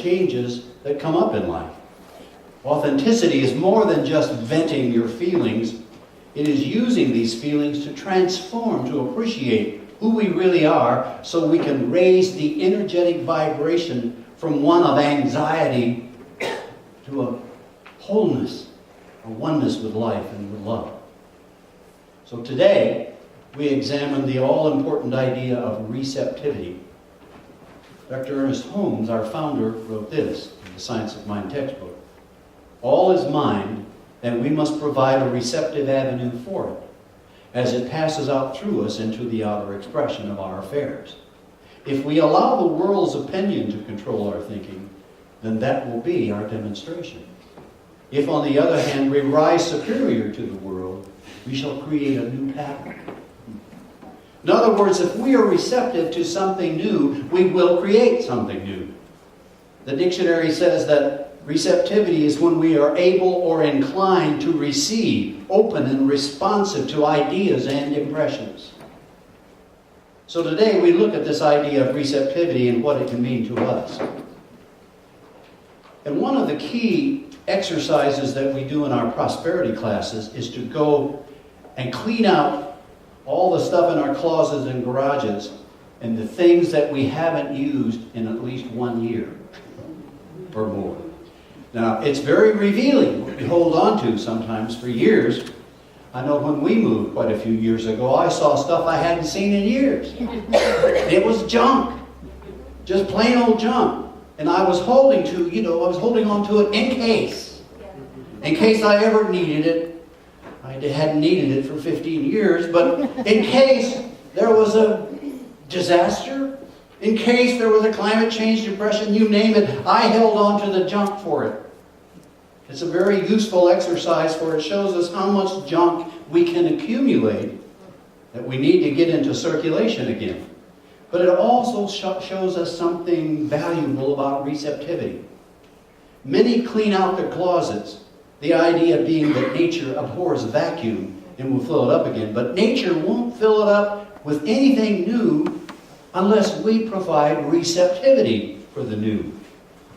changes that come up in life. Authenticity is more than just venting your feelings. It is using these feelings to transform, to appreciate who we really are, so we can raise the energetic vibration from one of anxiety to a wholeness, a oneness with life and with love. So today, we examine the all-important idea of receptivity. Dr. Ernest Holmes, our founder, wrote this in the Science of Mind textbook. All is mind, and we must provide a receptive avenue for it, as it passes out through us into the outer expression of our affairs. If we allow the world's opinion to control our thinking, then that will be our demonstration. If, on the other hand, we rise superior to the world, we shall create a new pattern. In other words, if we are receptive to something new, we will create something new. The dictionary says that receptivity is when we are able or inclined to receive, open and responsive to ideas and impressions. So today we look at this idea of receptivity and what it can mean to us. And one of the key exercises that we do in our prosperity classes is to go and clean out all the stuff in our closets and garages and the things that we haven't used in at least 1 year or more. Now, it's very revealing what we hold on to sometimes for years. I know when we moved quite a few years ago, I saw stuff I hadn't seen in years. It was junk. Just plain old junk. And I was holding on to it in case. In case I ever needed it. I hadn't needed it for 15 years, but in case there was a disaster, in case there was a climate change, depression, you name it, I held on to the junk for it. It's a very useful exercise, for it shows us how much junk we can accumulate that we need to get into circulation again. But it also shows us something valuable about receptivity. Many clean out their closets, the idea being that nature abhors a vacuum and will fill it up again. But nature won't fill it up with anything new unless we provide receptivity for the new.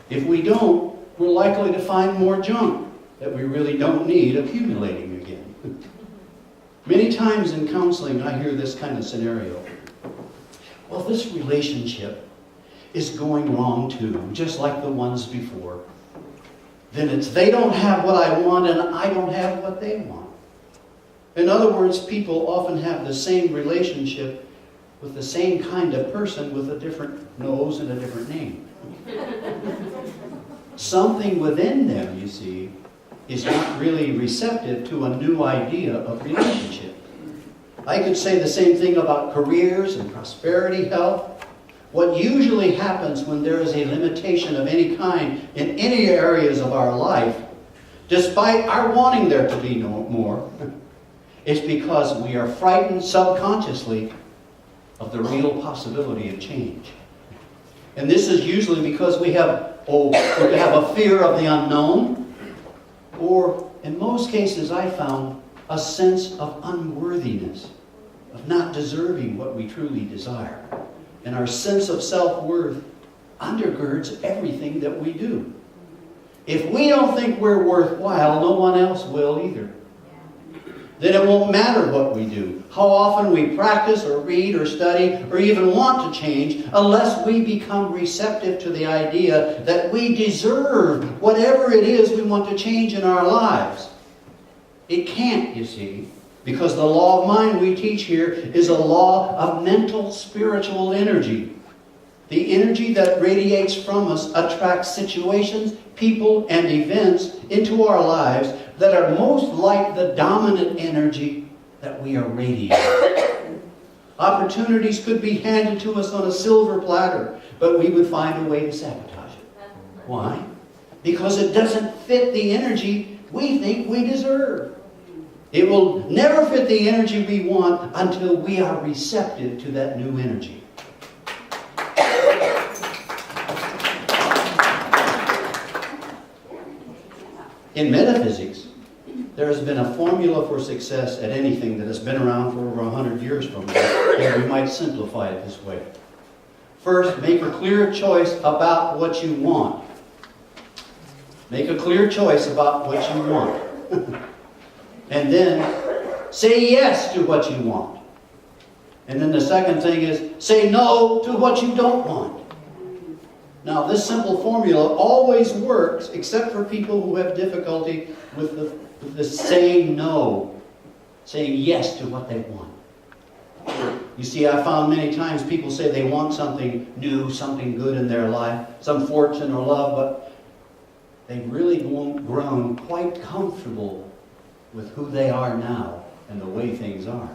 If we don't, we're likely to find more junk that we really don't need accumulating again. Many times in counseling, I hear this kind of scenario. Well, this relationship is going wrong too, just like the ones before. Then it's they don't have what I want and I don't have what they want. In other words, people often have the same relationship with the same kind of person with a different nose and a different name. Something within them, you see, is not really receptive to a new idea of relationship. I could say the same thing about careers and prosperity, health. What usually happens when there is a limitation of any kind in any areas of our life, despite our wanting there to be no more, it's because we are frightened subconsciously of the real possibility of change. And this is usually because we have a fear of the unknown, or in most cases I found a sense of unworthiness, of not deserving what we truly desire. And our sense of self-worth undergirds everything that we do. If we don't think we're worthwhile, no one else will either. Then it won't matter what we do, how often we practice or read or study or even want to change, unless we become receptive to the idea that we deserve whatever it is we want to change in our lives. It can't, you see, because the law of mind we teach here is a law of mental, spiritual energy. The energy that radiates from us attracts situations, people, and events into our lives that are most like the dominant energy that we are radiating. Opportunities could be handed to us on a silver platter, but we would find a way to sabotage it. Why? Because it doesn't fit the energy we think we deserve. It will never fit the energy we want until we are receptive to that new energy. In metaphysics, there has been a formula for success at anything that has been around for over 100 years from now, and we might simplify it this way. First, make a clear choice about what you want. Make a clear choice about what you want. And then say yes to what you want. And then the second thing is say no to what you don't want. Now, this simple formula always works, except for people who have difficulty with the saying no, saying yes to what they want. You see, I found many times people say they want something new, something good in their life, some fortune or love, but they've really grown quite comfortable with who they are now and the way things are.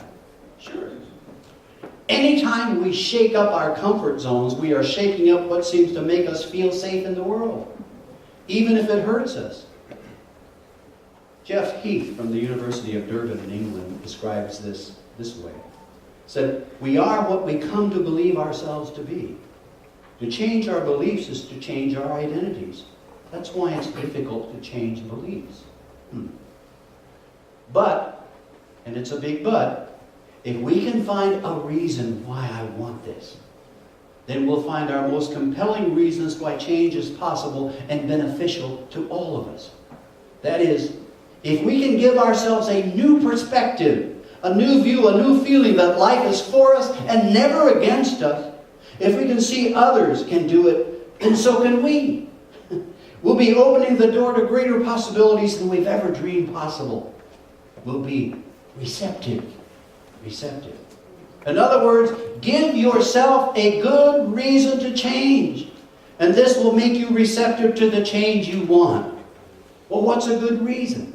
Sure. Anytime we shake up our comfort zones, we are shaking up what seems to make us feel safe in the world, even if it hurts us. Jeff Heath from the University of Durban in England describes this way. He said, "We are what we come to believe ourselves to be. To change our beliefs is to change our identities. That's why it's difficult to change beliefs." But, and it's a big but, if we can find a reason why I want this, then we'll find our most compelling reasons why change is possible and beneficial to all of us. That is, if we can give ourselves a new perspective, a new view, a new feeling that life is for us and never against us, if we can see others can do it, then so can we. We'll be opening the door to greater possibilities than we've ever dreamed possible. We'll be receptive. Receptive. In other words, give yourself a good reason to change. And this will make you receptive to the change you want. Well, what's a good reason?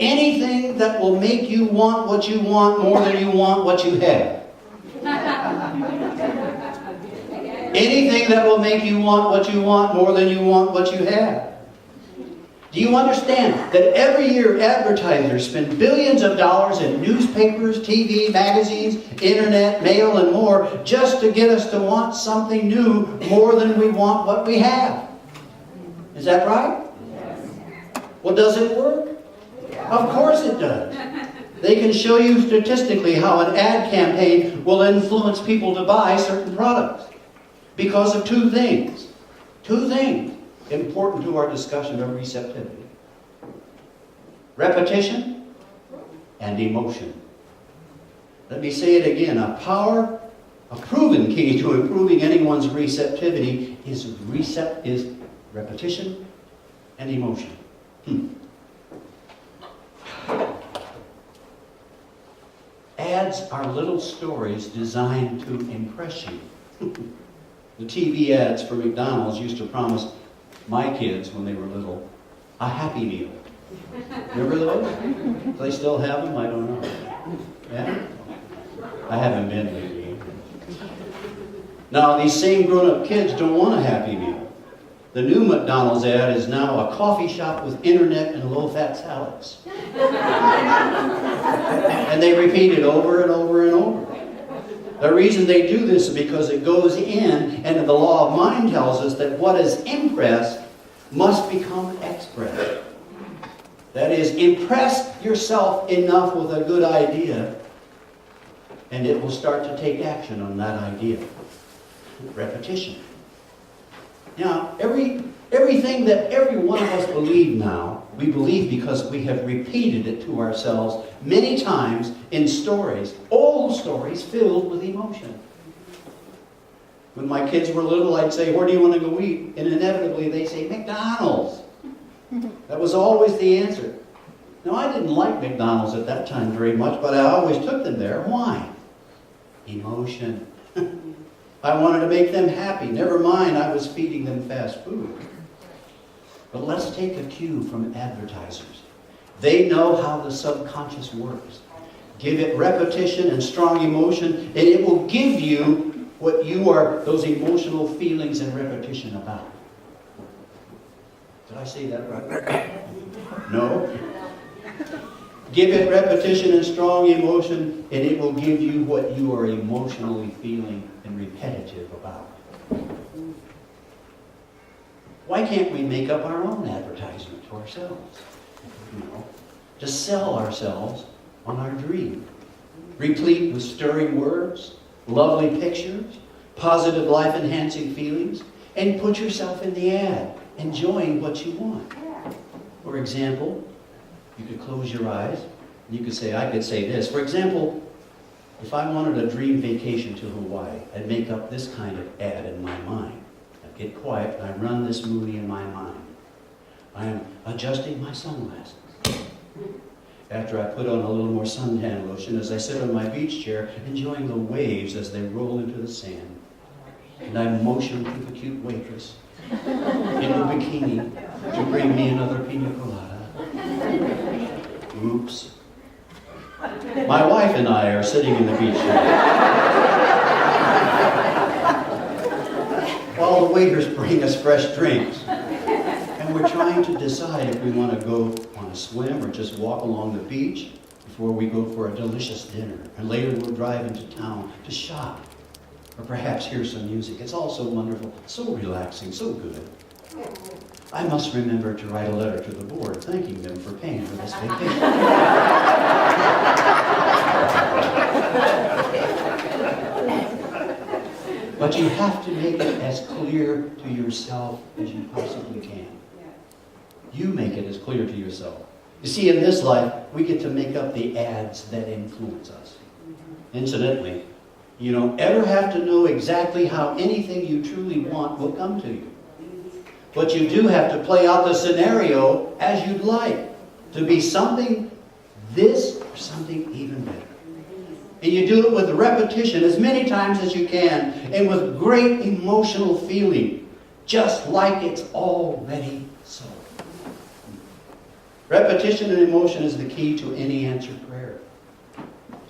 Anything that will make you want what you want more than you want what you have. Anything that will make you want what you want more than you want what you have. Do you understand that every year advertisers spend billions of dollars in newspapers, TV, magazines, internet, mail, and more just to get us to want something new more than we want what we have? Is that right? Yes. Well, does it work? Of course it does. They can show you statistically how an ad campaign will influence people to buy certain products because of two things. Two things important to our discussion of receptivity: repetition and emotion. Let me say it again. A proven key to improving anyone's receptivity is repetition and emotion. Ads are little stories designed to impress you. The TV ads for McDonald's used to promise my kids, when they were little, a Happy Meal. Remember those? Do they still have them? I don't know. Yeah? I haven't been lately. Now, these same grown-up kids don't want a Happy Meal. The new McDonald's ad is now a coffee shop with internet and low-fat salads. And they repeat it over and over and over. The reason they do this is because it goes in, and the law of mind tells us that what is impressed must become expressed. That is, impress yourself enough with a good idea, and it will start to take action on that idea. Repetition. Now, everything that every one of us believe now, we believe because we have repeated it to ourselves many times in stories, old stories filled with emotion. When my kids were little, I'd say, "Where do you want to go eat?" And inevitably they say, "McDonald's." That was always the answer. Now, I didn't like McDonald's at that time very much, but I always took them there. Why? Emotion. I wanted to make them happy. Never mind, I was feeding them fast food. But let's take a cue from advertisers. They know how the subconscious works. Give it repetition and strong emotion, and it will give you what you are, those emotional feelings and repetition about. Did I say that right? No? Give it repetition and strong emotion, and it will give you what you are emotionally feeling and repetitive about. Why can't we make up our own advertisement to ourselves? To sell ourselves on our dream. Replete with stirring words, lovely pictures, positive life-enhancing feelings, and put yourself in the ad, enjoying what you want. For example, you could close your eyes. You could say, I could say this. For example, if I wanted a dream vacation to Hawaii, I'd make up this kind of ad in my mind. I'd get quiet and I'd run this movie in my mind. I am adjusting my sunglasses. After I put on a little more suntan lotion as I sit on my beach chair, enjoying the waves as they roll into the sand. And I motion to the cute waitress in a bikini to bring me another pina colada. Oops. My wife and I are sitting in the beach chair while the waiters bring us fresh drinks. And we're trying to decide if we want to go on a swim or just walk along the beach before we go for a delicious dinner. And later we'll drive into town to shop or perhaps hear some music. It's all so wonderful, so relaxing, so good. I must remember to write a letter to the board thanking them for paying for this vacation. But you have to make it as clear to yourself as you possibly can. You make it as clear to yourself. You see, in this life, we get to make up the ads that influence us. Incidentally, you don't ever have to know exactly how anything you truly want will come to you. But you do have to play out the scenario as you'd like, to be something this or something even better. And you do it with repetition as many times as you can, and with great emotional feeling, just like it's already so. Repetition and emotion is the key to any answered prayer.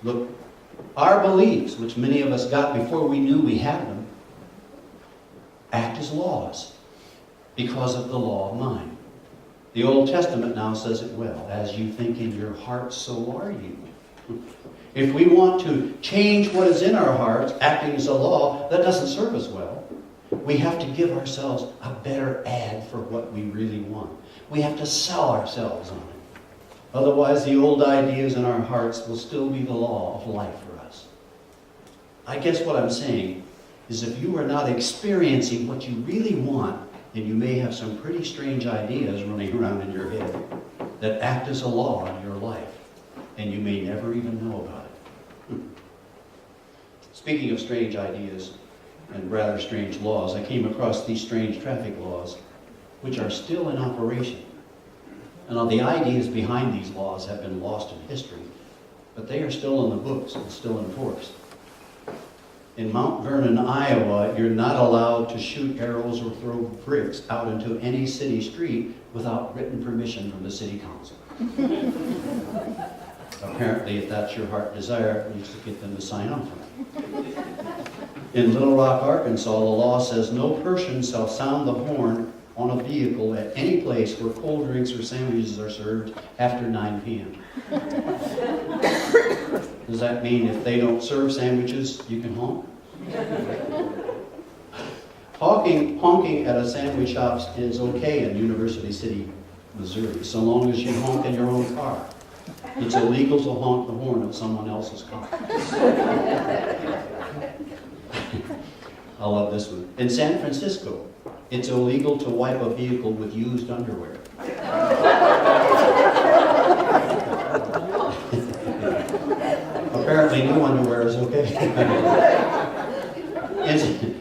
Look, our beliefs, which many of us got before we knew we had them, act as laws because of the law of mind. The Old Testament now says it well. As you think in your heart, so are you. If we want to change what is in our hearts, acting as a law, that doesn't serve us well. We have to give ourselves a better ad for what we really want. We have to sell ourselves on it. Otherwise, the old ideas in our hearts will still be the law of life for us. I guess what I'm saying is if you are not experiencing what you really want, then you may have some pretty strange ideas running around in your head that act as a law in your life, and you may never even know about it. Speaking of strange ideas and rather strange laws, I came across these strange traffic laws, which are still in operation. And the ideas behind these laws have been lost in history, but they are still in the books and still enforced. In Mount Vernon, Iowa, you're not allowed to shoot arrows or throw bricks out into any city street without written permission from the city council. Apparently, if that's your heart desire, it needs to get them to sign off on it. In Little Rock, Arkansas, the law says no person shall sound the horn on a vehicle at any place where cold drinks or sandwiches are served after 9 p.m. Does that mean if they don't serve sandwiches, you can honk? Honking at a sandwich shop is okay in University City, Missouri, so long as you honk in your own car. It's illegal to honk the horn of someone else's car. I love this one. In San Francisco, it's illegal to wipe a vehicle with used underwear. Apparently new underwear is okay.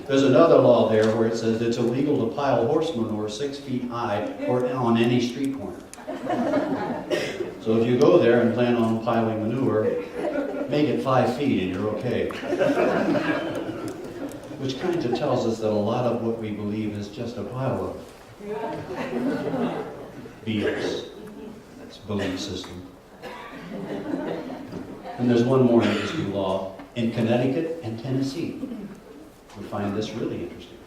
There's another law there where it says it's illegal to pile horse manure 6 feet high or on any street corner. So if you go there and plan on piling manure, make it 5 feet and you're okay. Which kind of tells us that a lot of what we believe is just a pile of BS. That's belief system. And there's one more interesting law. In Connecticut and Tennessee, we find this really interesting.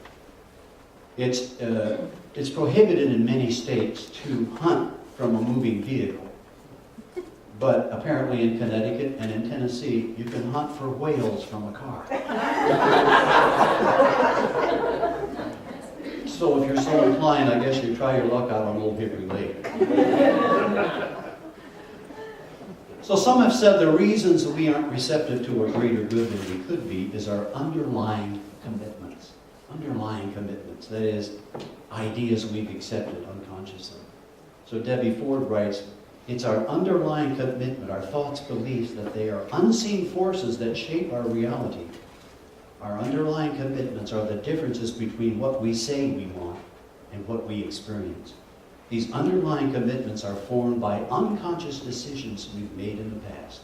It's prohibited in many states to hunt from a moving vehicle. But apparently in Connecticut and in Tennessee, you can hunt for whales from a car. So if you're so inclined, I guess you try your luck out on Old Hickory Lake. So some have said the reasons that we aren't receptive to a greater good than we could be is our underlying commitments. Underlying commitments, that is, ideas we've accepted unconsciously. So Debbie Ford writes, it's our underlying commitment, our thoughts, beliefs, that they are unseen forces that shape our reality. Our underlying commitments are the differences between what we say we want and what we experience. These underlying commitments are formed by unconscious decisions we've made in the past.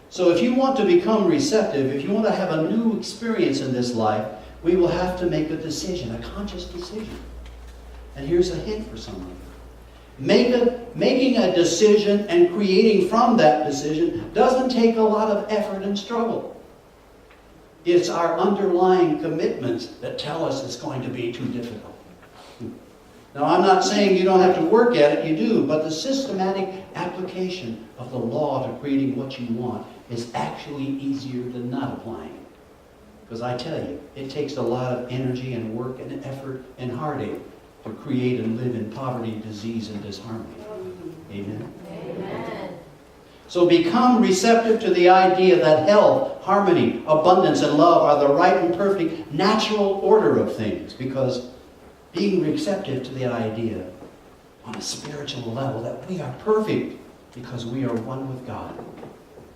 So if you want to become receptive, if you want to have a new experience in this life, we will have to make a decision, a conscious decision. And here's a hint for some of you. Making a decision and creating from that decision doesn't take a lot of effort and struggle. It's our underlying commitments that tell us it's going to be too difficult. Now, I'm not saying you don't have to work at it, you do, but the systematic application of the law to creating what you want is actually easier than not applying it. Because I tell you, it takes a lot of energy and work and effort and heartache to create and live in poverty, disease, and disharmony. Amen? Amen. So become receptive to the idea that health, harmony, abundance, and love are the right and perfect natural order of things. Because being receptive to the idea on a spiritual level that we are perfect because we are one with God.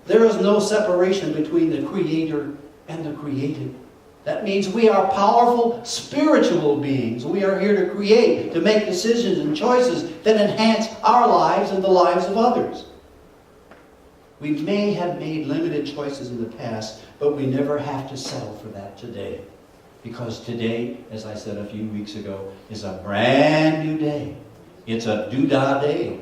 There is no separation between the Creator and the created. That means we are powerful spiritual beings. We are here to create, to make decisions and choices that enhance our lives and the lives of others. We may have made limited choices in the past, but we never have to settle for that today. Because today, as I said a few weeks ago, is a brand new day. It's a doodah day.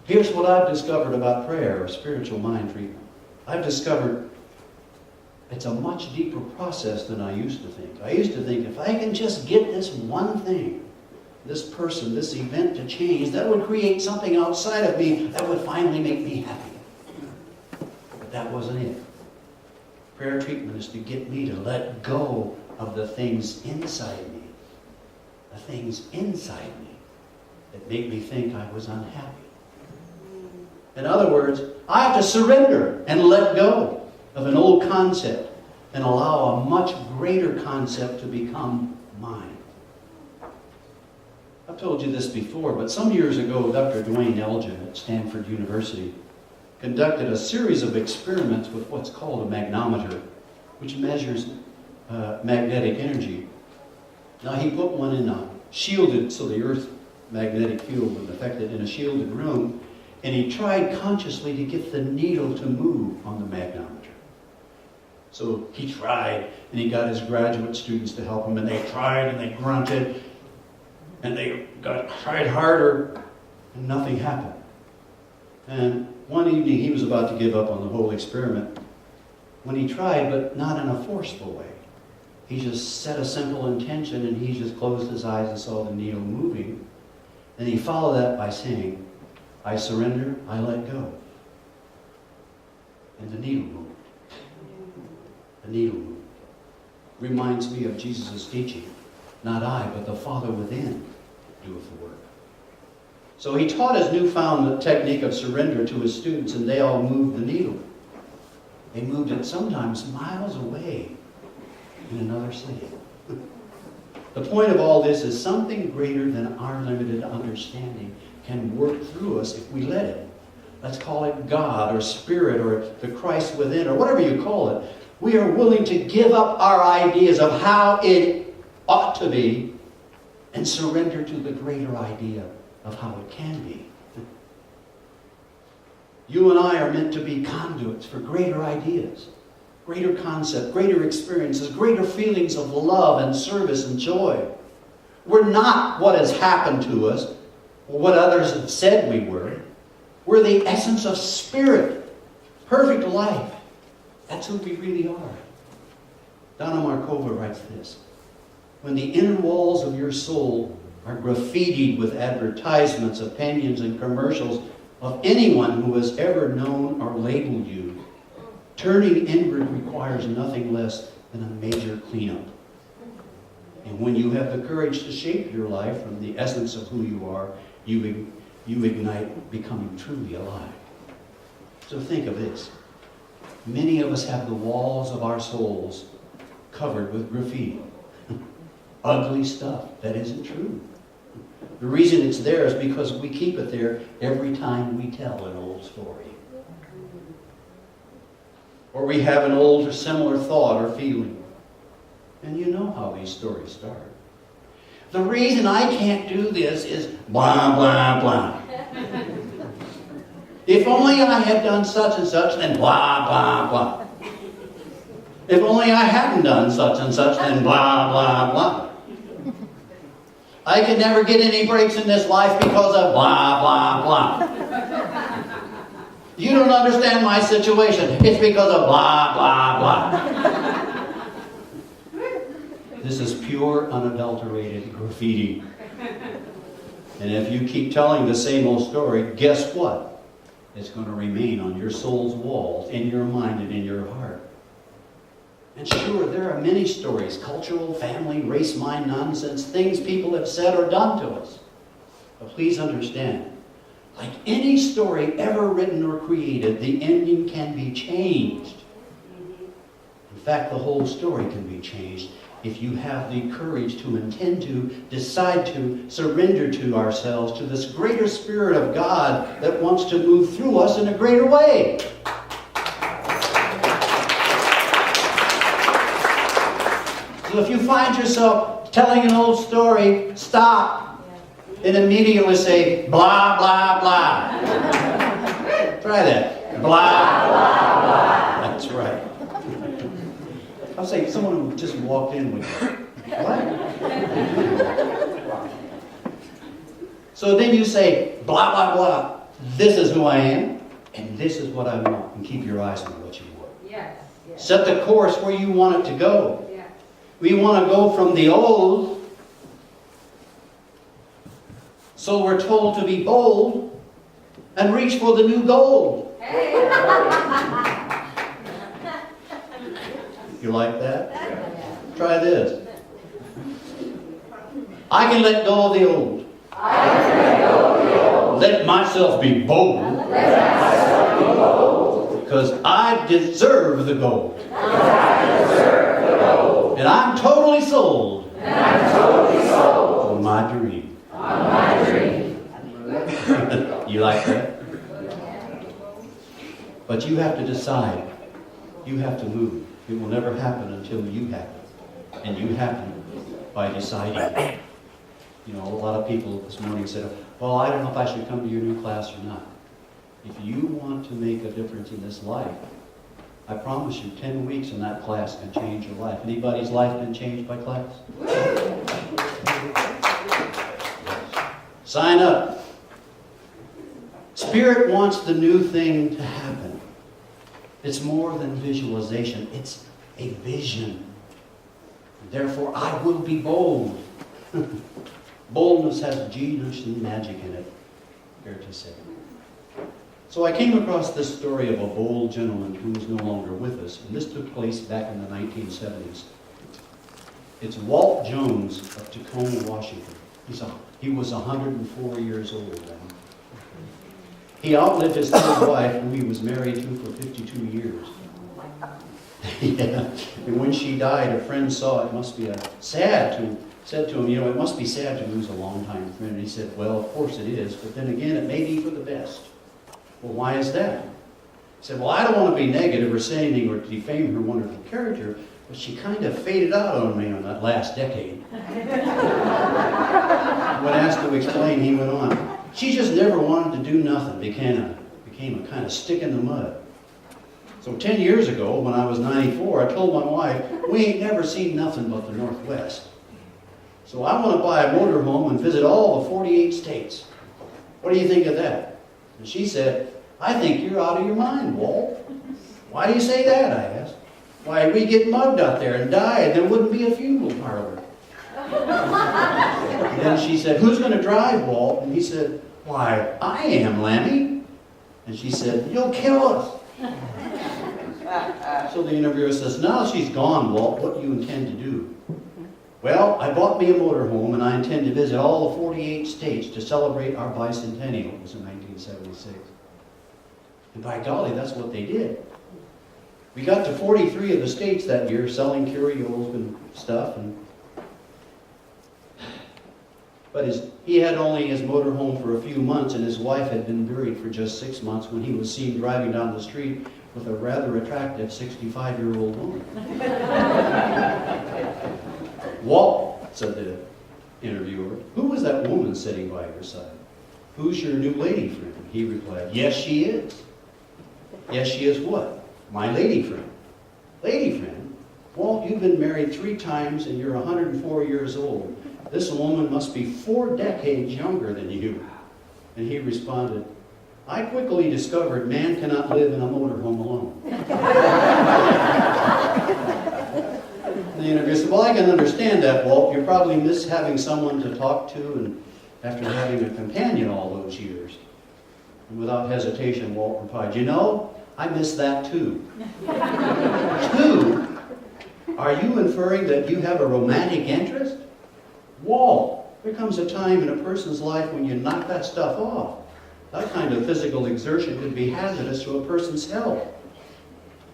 Here's what I've discovered about prayer or spiritual mind treatment. I've discovered it's a much deeper process than I used to think. I used to think if I can just get this one thing, this person, this event to change, that would create something outside of me that would finally make me happy. But that wasn't it. Prayer treatment is to get me to let go of the things inside me. The things inside me that make me think I was unhappy. In other words, I have to surrender and let go of an old concept and allow a much greater concept to become mine. I've told you this before, but some years ago, Dr. Dwayne Elgin at Stanford University conducted a series of experiments with what's called a magnometer, which measures magnetic energy. Now, he put one in a shielded, so the Earth's magnetic field would affect it in a shielded room, and he tried consciously to get the needle to move on the magnometer. So he tried, and he got his graduate students to help him, and they tried, and they grunted, and they tried harder, and nothing happened. And one evening, he was about to give up on the whole experiment when he tried, but not in a forceful way. He just set a simple intention, and he just closed his eyes and saw the needle moving. And he followed that by saying, I surrender, I let go. And the needle moved. The needle moved. Reminds me of Jesus' teaching. Not I, but the Father within doeth the work. So he taught his newfound technique of surrender to his students, and they all moved the needle. They moved it sometimes miles away in another city. The point of all this is something greater than our limited understanding can work through us if we let it. Let's call it God or Spirit or the Christ within or whatever you call it. We are willing to give up our ideas of how it ought to be and surrender to the greater idea of how it can be. You and I are meant to be conduits for greater ideas, greater concept, greater experiences, greater feelings of love and service and joy. We're not what has happened to us or what others have said we were. We're the essence of spirit, perfect life. That's who we really are. Donna Markova writes this. When the inner walls of your soul are graffitied with advertisements, opinions, and commercials of anyone who has ever known or labeled you, turning inward requires nothing less than a major cleanup. And when you have the courage to shape your life from the essence of who you are, you ignite becoming truly alive. So think of this. Many of us have the walls of our souls covered with graffiti. ugly stuff that isn't true. The reason it's there is because we keep it there every time we tell an old story. Or we have an old or similar thought or feeling. And you know how these stories start. The reason I can't do this is blah, blah, blah. If only I had done such and such, then blah, blah, blah. If only I hadn't done such and such, then blah, blah, blah. I can never get any breaks in this life because of blah, blah, blah. You don't understand my situation. It's because of blah, blah, blah. This is pure, unadulterated graffiti. And if you keep telling the same old story, guess what? It's going to remain on your soul's walls, in your mind and in your heart. And sure, there are many stories, cultural, family, race, mind, nonsense, things people have said or done to us. But please understand, like any story ever written or created, the ending can be changed. In fact, the whole story can be changed if you have the courage to intend to, decide to, surrender to ourselves, to this greater Spirit of God that wants to move through us in a greater way. So if you find yourself telling an old story, stop and immediately say, blah, blah, blah. Try that. Blah, blah, blah. That's right. I'll say someone who just walked in with what? So then you say, blah, blah, blah. This is who I am, and this is what I want. And keep your eyes on what you want. Yes. Set the course where you want it to go. We want to go from the old, so we're told to be bold and reach for the new gold. Hey. You like that? Try this. I can let go of the old. Let myself be bold. Because I deserve the gold. And I'm totally sold. On my dream. You like that? But you have to decide. You have to move. It will never happen until you happen. And you happen by deciding. You know, a lot of people this morning said, well, I don't know if I should come to your new class or not. If you want to make a difference in this life, I promise you, 10 weeks in that class can change your life. Anybody's life been changed by class? Sign up. Spirit wants the new thing to happen. It's more than visualization. It's a vision. Therefore, I will be bold. Boldness has genius and magic in it, fair to say. So I came across this story of a bold gentleman who is no longer with us, and this took place back in the 1970s. It's Walt Jones of Tacoma, Washington. He was 104 years old then. He outlived his third wife, who he was married to for 52 years. Yeah. And when she died, a friend saw it must be said to him, it must be sad to lose a longtime friend. And he said, well, of course it is, but then again, it may be for the best. Well, why is that? He said, well, I don't want to be negative or say anything or defame her wonderful character, but she kind of faded out on me on that last decade. When asked to explain, he went on, she just never wanted to do nothing, became a kind of stick in the mud. So 10 years ago, when I was 94, I told my wife, we ain't never seen nothing but the Northwest. So I want to buy a motorhome and visit all the 48 states. What do you think of that? And she said, I think you're out of your mind, Walt. Why do you say that, I asked. Why, we get mugged out there and die, and there wouldn't be a funeral parlor. And then she said, who's going to drive, Walt? And he said, why, I am, Lammy. And she said, you'll kill us. So the interviewer says, now she's gone, Walt, what do you intend to do? Well, I bought me a motorhome, and I intend to visit all the 48 states to celebrate our bicentennial. It was in 1976. And by golly, that's what they did. We got to 43 of the states that year selling curios and stuff. And But he had only his motorhome for a few months, and his wife had been buried for just 6 months when he was seen driving down the street with a rather attractive 65-year-old woman. Walt, said the interviewer, who was that woman sitting by your side? Who's your new lady friend? He replied, yes, she is. Yes, she is what? My lady friend. Lady friend? Walt, you've been married 3 times and you're 104 years old. This woman must be 4 decades younger than you. And he responded, I quickly discovered man cannot live in a motorhome alone. The interviewer said, well, I can understand that, Walt. You probably miss having someone to talk to and after having a companion all those years. And without hesitation, Walt replied, you know, I miss that too. 2? Are you inferring that you have a romantic interest? Walt, there comes a time in a person's life when you knock that stuff off. That kind of physical exertion could be hazardous to a person's health.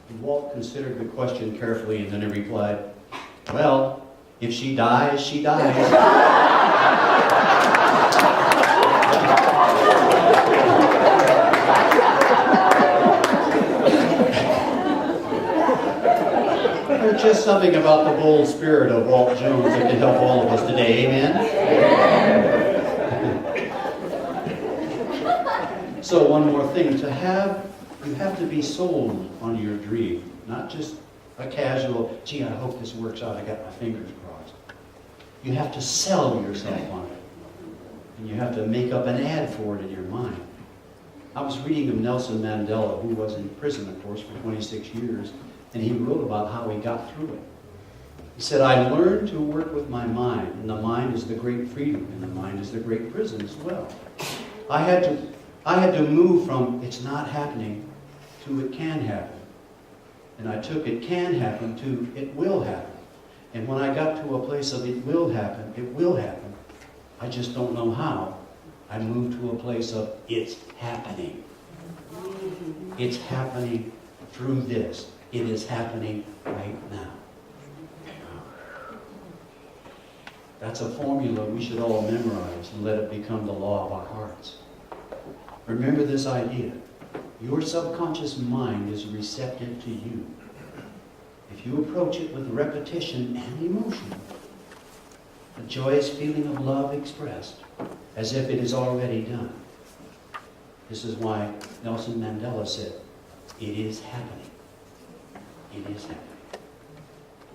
And Walt considered the question carefully and then he replied, well, if she dies, she dies. There's just something about the bold spirit of Walt Jones that can help all of us today. Amen? So one more thing. You have to be sold on your dream. Not just a casual, gee, I hope this works out. I got my fingers crossed. You have to sell yourself on it. And you have to make up an ad for it in your mind. I was reading of Nelson Mandela, who was in prison, of course, for 26 years. And he wrote about how he got through it. He said, I learned to work with my mind, and the mind is the great freedom, and the mind is the great prison as well. I had to move from it's not happening to it can happen. And I took it can happen to it will happen. And when I got to a place of it will happen, I just don't know how. I moved to a place of it's happening. It's happening through this. It is happening right now. That's a formula we should all memorize and let it become the law of our hearts. Remember this idea. Your subconscious mind is receptive to you. If you approach it with repetition and emotion, a joyous feeling of love expressed, as if it is already done. This is why Nelson Mandela said, it is happening. It is happening.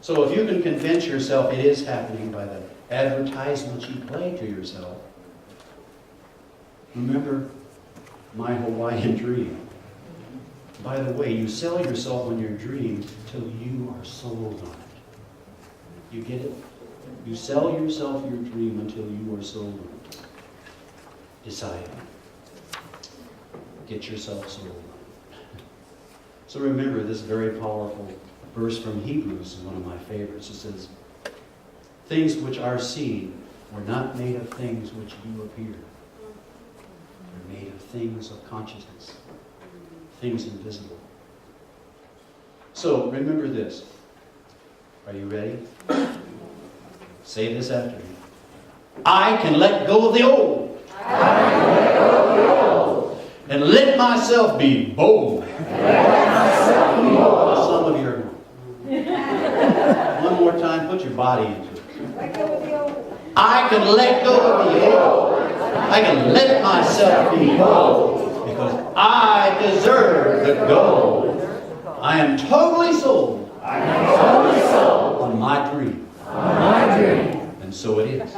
So if you can convince yourself it is happening by the advertisements you play to yourself, remember my Hawaiian dream. By the way, you sell yourself on your dream till you are sold on it. You get it? You sell yourself your dream until you are sold on it. Decide. Get yourself sold on it. So remember this very powerful verse from Hebrews is one of my favorites. It says, things which are seen were not made of things which do appear. They're made of things of consciousness. Things invisible. So remember this. Are you ready? Say this after me. I can let go of the old. I can let go of the old. And let myself be bold. Some of you are. One more time, put your body into it. I can let go of the old. I can let myself be bold. Because I deserve the gold. I am totally sold. On my dream. And so it is.